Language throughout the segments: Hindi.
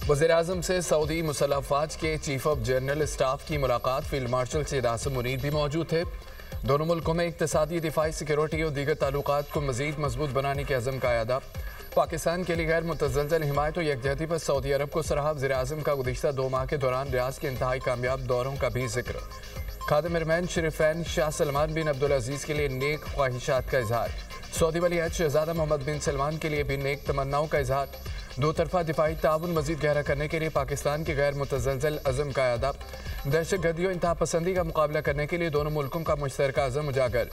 वज़ीर-ए-आज़म से सऊदी मुसल्लह अफ़वाज के चीफ ऑफ जनरल स्टाफ की मुलाकात। फील्ड मार्शल सैयद आसिम मुनीर भी मौजूद थे। दोनों मुल्कों में इक़्तिसादी, दिफ़ाई, सिक्योरिटी और दीगर ताल्लुकात को मज़ीद मजबूत बनाने के अज़म का अदा। पाकिस्तान के लिए गैर मुतज़लज़ल हिमायत और यकजहती पर सऊदी अरब को सराहा। वज़ीर-ए-आज़म का गुज़िश्ता 2 माह के दौरान रियाज के इंतहाई कामयाब दौरों का भी जिक्र। खादिम अरमैन शरीफैन शाह सलमान बिन अब्दुल अजीज़ के लिए नेक ख्वाहिशात का इजहार। सऊदी वली अहद शहज़ादा मोहम्मद बिन सलमान के लिए भी नेक तमन्नाओं का इजहार। दो तरफा दिफाई ताउन मज़ीद गहरा करने के लिए पाकिस्तान के गैर मुतज़लज़ल अज़म का अदा। दहशतगर्दी और इंतहा पसंदी का मुकाबला करने के लिए दोनों मुल्कों का मुश्तरका अज़म उजागर।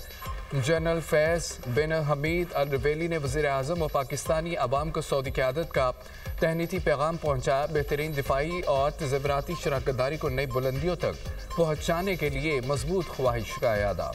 जनरल फैज़ बिन हमीद अल रवेली ने वज़ीर-ए-आज़म और पाकिस्तानी अवाम को सऊदी क़यादत का तहनीती पैगाम पहुँचाया। बेहतरीन दिफाई और तज़व्वुराती शराकतदारी को नई बुलंदियों तक पहुँचाने के लिए मजबूत ख्वाहिश का अदा।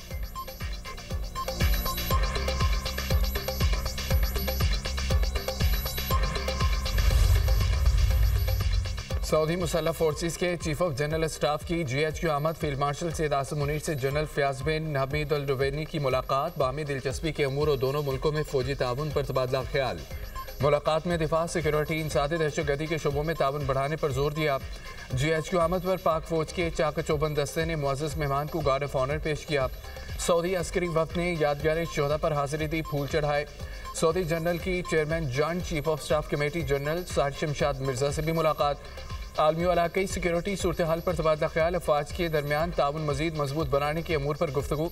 सऊदी मुसल्लह फोर्सेस के चीफ ऑफ जनरल स्टाफ की GHQ आमद। फील्ड मार्शल सैयद आसिम मुनीर से जनरल फयाज बिन हमीद अल रवेनी की मुलाकात। बामी दिलचस्पी के अमूर और दोनों मुल्कों में फौजी ताउन पर तबादला ख्याल। मुलाकात में दिफा, सिक्योरिटी, इंसादी, दहशतगर्दी के शोबों में ताउन बढ़ाने पर जोर दिया। GHQ आमद पर पाक फौज के चाक-चौबंद दस्ते ने मुअज़्ज़ज़ मेहमान को गार्ड ऑफ ऑनर पेश किया। सऊदी अस्करी वफ़द ने यादगार शोहदा पर हाजिरी दी, फूल चढ़ाए। सऊदी जनरल की chairman joint chief of staff committee general Sahir Shamshad Mirza से भी मुलाकात। आलमी और इलाकाई सिक्योरिटी सूरत हाल पर तबादला ख्याल। अफवाज के दरमियान ताउन मज़ीद मजबूत बनाने के अमूर पर गुफ्तगू।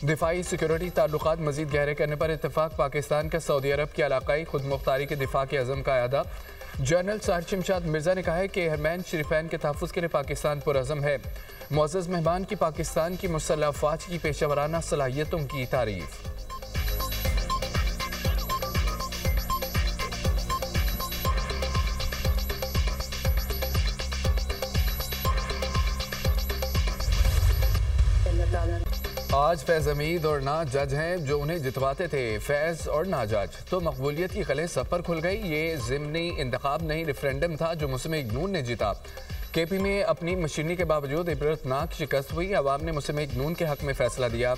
दिफाई सिक्योरिटी ताल्लुकात मज़ीद गहरे करने पर इत्तफाक। पाकिस्तान का सऊदी अरब की इलाकाई खुद मुख्तारी के दिफा के अज़म का अदा। जनरल साहिर शमशाद मिर्जा ने कहा है कि अरमैन शरीफैन के तहफ़्फ़ुज़ के लिए पाकिस्तान पुरअज़म है। मुअज़्ज़ज़ मेहमान की पाकिस्तान की मुसल्लह अफ़वाज की पेशेवराना सलाहियतों की तारीफ़। आज फैज़ हमीद और ना जज हैं जो उन्हें जितवाते थे। फैज़ और ना जज तो मकबूलियत की कलें सब पर खुल गई। ये ज़िमनी इंतखाब नहीं, रेफरेंडम था जो मुस्लिम लीग नून ने जीता। KP में अपनी मशीनी के बावजूद इबरतनाक शिकस्त हुई। अवाम ने मुस्लिम लीग नून के हक में फैसला दिया।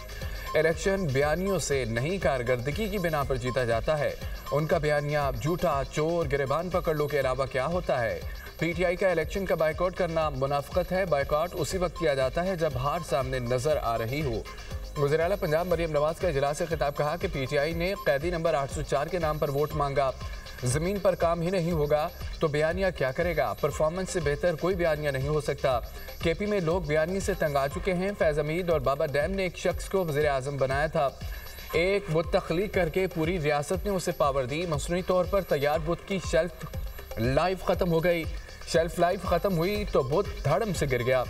इलेक्शन बयानियों से नहीं, कारकर्दगी की बिना पर जीता जाता है। उनका बयानिया झूठा, चोर, गिरबान पकड़ लो के अलावा क्या होता है। PTI का इलेक्शन का बाइकआउट करना मुनाफिकत है। बाइकआउट उसी वक्त किया जाता है जब हार सामने नजर आ रही हो। वज़ीर आला पंजाब मरियम नवाज का इजलास से खिताब कहा कि PTI ने कैदी नंबर 804 के नाम पर वोट मांगा। ज़मीन पर काम ही नहीं होगा तो बयानिया क्या करेगा। परफॉर्मेंस से बेहतर कोई बयानिया नहीं हो सकता। KP में लोग बयानी से तंग आ चुके हैं। फैज़ हमीद और बाबा डैम ने एक शख्स को वज़ीर-ए-आज़म बनाया था। एक बुत तख्लीक करके पूरी रियासत ने उसे पावर दी। मसनूई तौर पर तैयार बुत की शेल्फ लाइफ ख़त्म हो गई। शेल्फ लाइफ ख़त्म हुई तो बुत धड़म से गिर गया।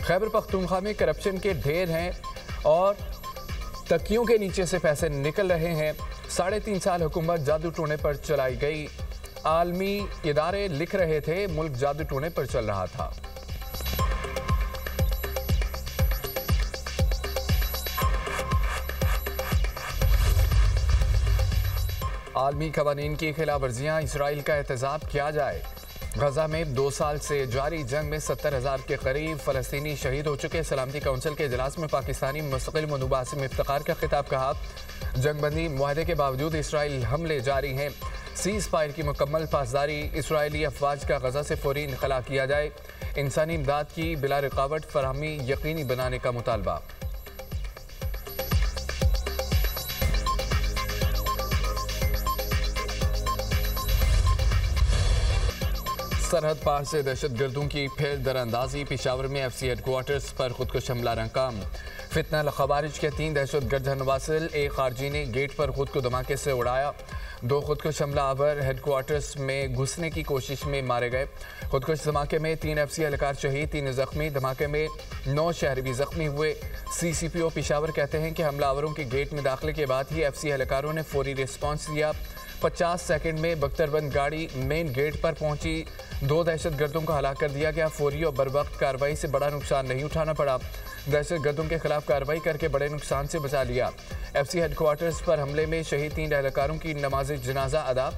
खैबर पख्तूनख्वा में करप्शन के ढेर हैं और तकियों के नीचे से पैसे निकल रहे हैं। 3.5 साल हुकूमत जादू टोने पर चलाई गई। आलमी इदारे लिख रहे थे मुल्क जादू टोने पर चल रहा था। आलमी कवानीन की खिलाफ वर्जियाँ, इसराइल का एहतजाब किया जाए। गजा में 2 साल से जारी जंग में 70,000 के करीब फ़लस्तीनी शहीद हो चुके। सलामती काउंसिल के इजलास में पाकिस्तानी मुस्तकिल मंदूब आसिम इफ्तिखार का खिताब कहा। जंगबंदी मुआहदे के बावजूद इसराइल हमले जारी हैं। सीज़ फायर की मुकम्मल पासदारी। इसराइली अफवाज का गजा से फौरी इनखला किया जाए। इंसानी इमदाद की बिला रुकावट फराहमी यकीनी बनाने का मुतालबा। सरहद पार से दहशतगर्दों की फिर दरअंदाजी। पेशावर में FC हेडक्वार्टर्स पर खुदकुश हमला नाकाम। फितना खवारिज के 3 दहशतगर्द नवासिल। एक खारजी ने गेट पर खुद को धमाके से उड़ाया। 2 खुदकुश हमलावर हेडक्वार्टर्स में घुसने की कोशिश में मारे गए। खुदकुश धमाके में 3 FC एहलकार शहीद, 3 जख्मी। धमाके में 9 शहरी भी जख्मी हुए। CCPO पेशावर कहते हैं कि हमलावरों के गेट में दाखिले के बाद ही FC एहलकारों ने फौरी रिस्पॉन्स दिया। 50 सेकंड में बख्तरबंद गाड़ी मेन गेट पर पहुंची। 2 दहशतगर्दों को हलाक कर दिया गया। फौरी और बरवक्त कार्रवाई से बड़ा नुकसान नहीं उठाना पड़ा। दहशतगर्दों के खिलाफ कार्रवाई करके बड़े नुकसान से बचा लिया। FC हेडक्वार्टर्स पर हमले में शहीद 3 एहलकारों की नमाज जनाजा अदा।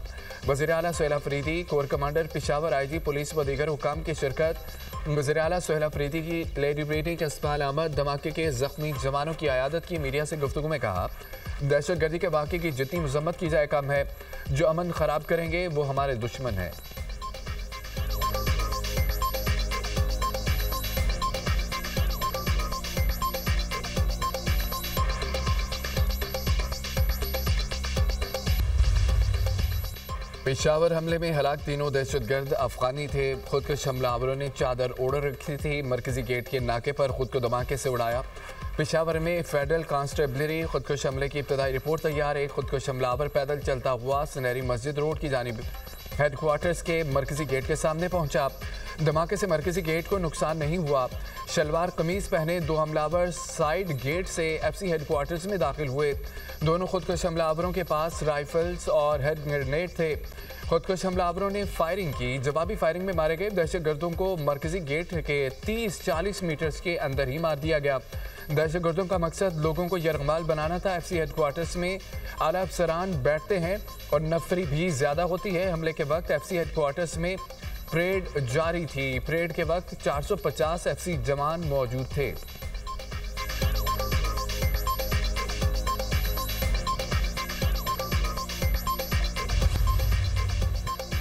वज़ीर आला Suhail Afridi, core commander Peshawar, IG police व दीगर हुकाम की शिरकत। वज़ीर आला सुहेल अफरीदी की लेडी ब्रीडिंग इस्माइल अहमद धमाके के जख्मी जवानों की अयादत की। मीडिया से गुफ्तगू में कहा, दहशतगर्दी के वाक़े की जितनी मजम्मत की जाए कम है। जो अमन ख़राब करेंगे वो हमारे दुश्मन हैं। पेशावर हमले में हलाक तीनों दहशतगर्द अफगानी थे। खुदकुश हमलावरों ने चादर ओढ़ रखी थी। मरकजी गेट के नाके पर खुद को धमाके से उड़ाया। पेशावर में फेडरल कांस्टेबलरी खुदकुश हमले की इब्तदाई रिपोर्ट तैयार है। खुदकुश हमलावर पैदल चलता हुआ सुनहरी मस्जिद रोड की जानिब हेडक्वार्टर्स के मरकजी गेट के सामने पहुंचा। धमाके से मरकजी गेट को नुकसान नहीं हुआ। शलवार कमीज पहने दो हमलावर साइड गेट से एफसी हेडक्वार्टर्स में दाखिल हुए। दोनों खुदकुश हमलावरों के पास राइफल्स और हैंड ग्रेनेड थे। खुदकुश हमलावरों ने फायरिंग की। जवाबी फायरिंग में मारे गए दहशतगर्दों को मरकजी गेट के 30-40 मीटर्स के अंदर ही मार दिया गया। दहशतगर्दों का मकसद लोगों को यरगमाल बनाना था। एफसी हेडक्वार्टर्स में आला अफसरान बैठते हैं और नफरी भी ज़्यादा होती है। हमले के वक्त एफसी हेडक्वार्टर्स में परेड जारी थी। परेड के वक्त 450 एफसी जवान मौजूद थे।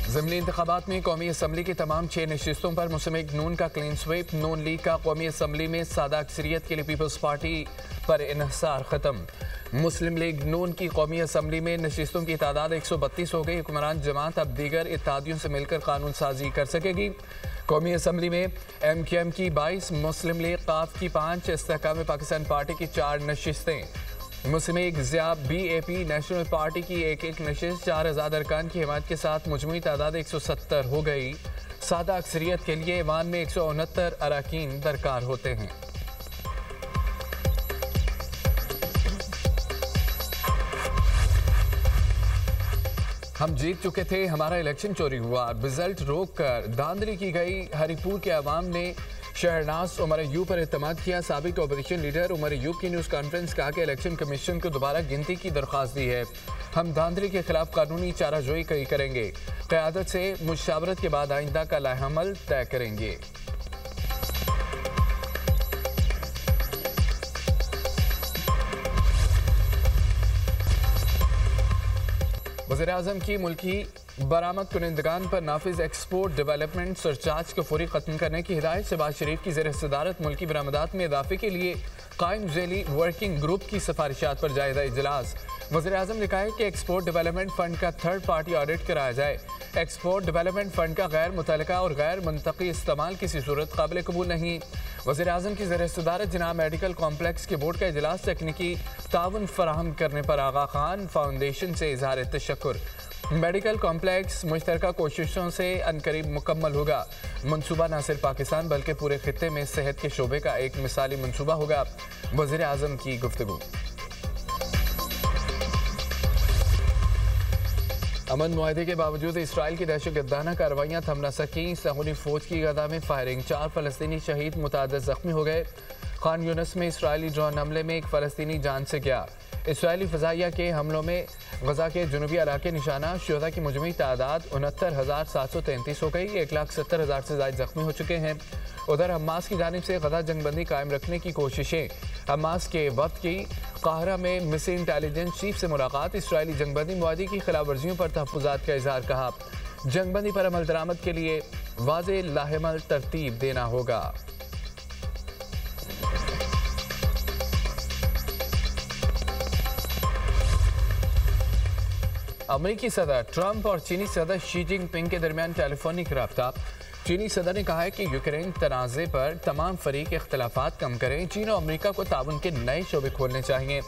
ज़िमनी इंतखाबात में कौमी असम्बली की तमाम 6 नशिस्तों पर मुस्लिम लीग नून का क्लीन स्वीप। नून लीग का कौमी असम्बली में सादा अक्सरियत के लिए पीपल्स पार्टी पर इन्हिसार खत्म। मुस्लिम लीग नून की कौमी असम्बली में नशिस्तों की तादाद 132 हो गई। हुक्मरान जमात अब दीगर इत्तेहादियों से मिलकर कानून साजी कर सकेगी। कौमी असम्बली में MQM की 22, मुस्लिम लीग काफ की 5, इस्तेहकाम पाकिस्तान पार्टी की 4 नशिस्तें, Muslim League Zia BAP national party की एक नशिस्त 4000 अरकान की हिमायत के साथ मजमूई तादाद 170 हो गई। सादा अक्सरियत के लिए ईवान में 169 अरकान दरकार होते हैं। हम जीत चुके थे, हमारा इलेक्शन चोरी हुआ, रिजल्ट रोक कर धांधली की गई। हरिपुर के अवाम ने शहरनाज उमर अयूब पर एतमाद किया। साबिक ऑपोजिशन लीडर उमर अयूब की न्यूज़ कॉन्फ्रेंस कहा कि इलेक्शन कमीशन को दोबारा गिनती की दरख्वास्त दी है। हम धांधली के खिलाफ कानूनी चाराजोई करेंगे। क़यादत से मुशावरत के बाद आइंदा का लाहेअमल तय करेंगे। वज़ीर-ए-आज़म की मुल्की बरामद कुनिंदगान पर नाफिज एक्सपोर्ट डेवलपमेंट सरचार्ज को फौरी खत्म करने की हिदायत। शहबाज शरीफ की ज़ेर सदारत मुल्की बरामदात में इजाफे के लिए कायम झेली वर्किंग ग्रुप की सिफारिशात पर जायजा इजलास। वज़ीर-ए-आज़म ने कहा है कि एक्सपोर्ट डेवलपमेंट फंड का थर्ड पार्टी ऑडिट कराया जाए। एक्सपोर्ट डेवलपमेंट फंड का गैर मुतल्लिका और गैर मुंतकी इस्तेमाल किसी सूरत काबिल कबूल नहीं। वज़ीर-ए-आज़म की ज़ेर सदारत जनाब मेडिकल कॉम्प्लेक्स के बोर्ड का इजलास तकनीकी ताउन फराहम करने पर आगा खान फाउंडेशन से इजहार तशक्कुर। मेडिकल कॉम्प्लेक्स मुश्तरका कोशिशों से अनकरीब मुकम्मल होगा। मनसूबा न सिर्फ पाकिस्तान बल्कि पूरे खित्ते में सेहत के शोबे का एक मिसाली मनसूबा होगा। वज़ीर-ए-आज़म की गुफ्तगू। अमन मुआहदे के बावजूद इसराइल की दहशतगर्दाना कार्रवाइयाँ थम न सकीं। सहूनी फौज की गदा में फायरिंग, 4 फ़लस्तीनी शहीद, मुतादिद ज़ख्मी हो गए। खान यूनिस में इसराइली ड्रोन हमले में एक फ़लस्तीनी जान से गया। इसराइली फ़ज़ाइया के हमलों में गज़ा के जनूबी इलाके निशाना शुहदा की मजमूई तादाद 69,733 हो गई। 1,70,000 से ज़ायद ज़ख्मी हो चुके हैं। उधर हमास की जानिब से गज़ा जंगबंदी कायम रखने की कोशिशें। हमास के वक्त की काहिरा में मिसिंग इंटेलिजेंस चीफ से मुलाकात। इसराइली जंगबंदी मुआहदे की खिलाफ वर्जियों पर तहफ़्फ़ुज़ात का इज़हार। कहा जंगबंदी पर अमल दरामद के लिए वाज़े लाहेअमल तरतीब देना होगा। अमेरिकी सदर ट्रंप और चीनी सदर शी जिनपिंग के दरमियान टेलीफोनिक रब्ता। चीनी सदर ने कहा है कि यूक्रेन तनाज़े पर तमाम फरीक इख्तलाफात कम करें। चीन और अमेरिका को ताउन के नए शोबे खोलने चाहिए।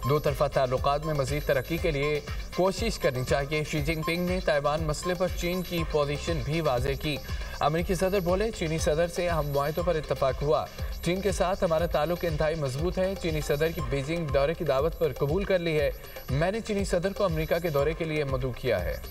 दो तरफा ताल्लुकात में मज़ीद तरक्की के लिए कोशिश करनी चाहिए। शी जिनपिंग ने ताइवान मसले पर चीन की पोजीशन भी वाज़े की। अमेरिकी सदर बोले, चीनी सदर से हम मुआहदों पर इत्तफाक हुआ। चीन के साथ हमारा ताल्लुक इंतहाई मजबूत है। चीनी सदर की बीजिंग दौरे की दावत पर कबूल कर ली है। मैंने चीनी सदर को अमेरिका के दौरे के लिए मदऊ किया है।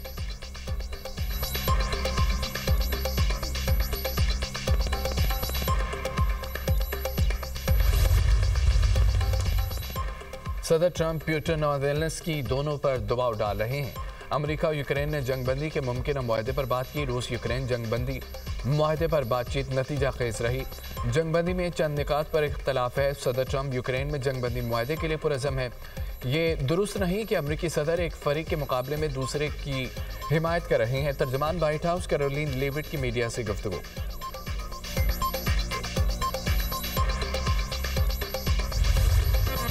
सदर ट्रंप पुतिन और ज़ेलेंस्की दोनों पर दबाव डाल रहे हैं। अमेरिका और यूक्रेन ने जंगबंदी के मुमकिन मुआहदे पर बात की। रूस यूक्रेन जंगबंदी मुआहदे पर बातचीत नतीजा खेज रही। जंगबंदी में चंद निकात पर इख्तलाफ है। सदर ट्रंप यूक्रेन में जंगबंदी मुआहदे के लिए पुरज़म है। ये दुरुस्त नहीं कि अमेरिकी सदर एक फरीक के मुकाबले में दूसरे की हिमायत कर रहे हैं। तर्जमान व्हाइट हाउस कैरोलिन लेविट की मीडिया से गुफ्तगू।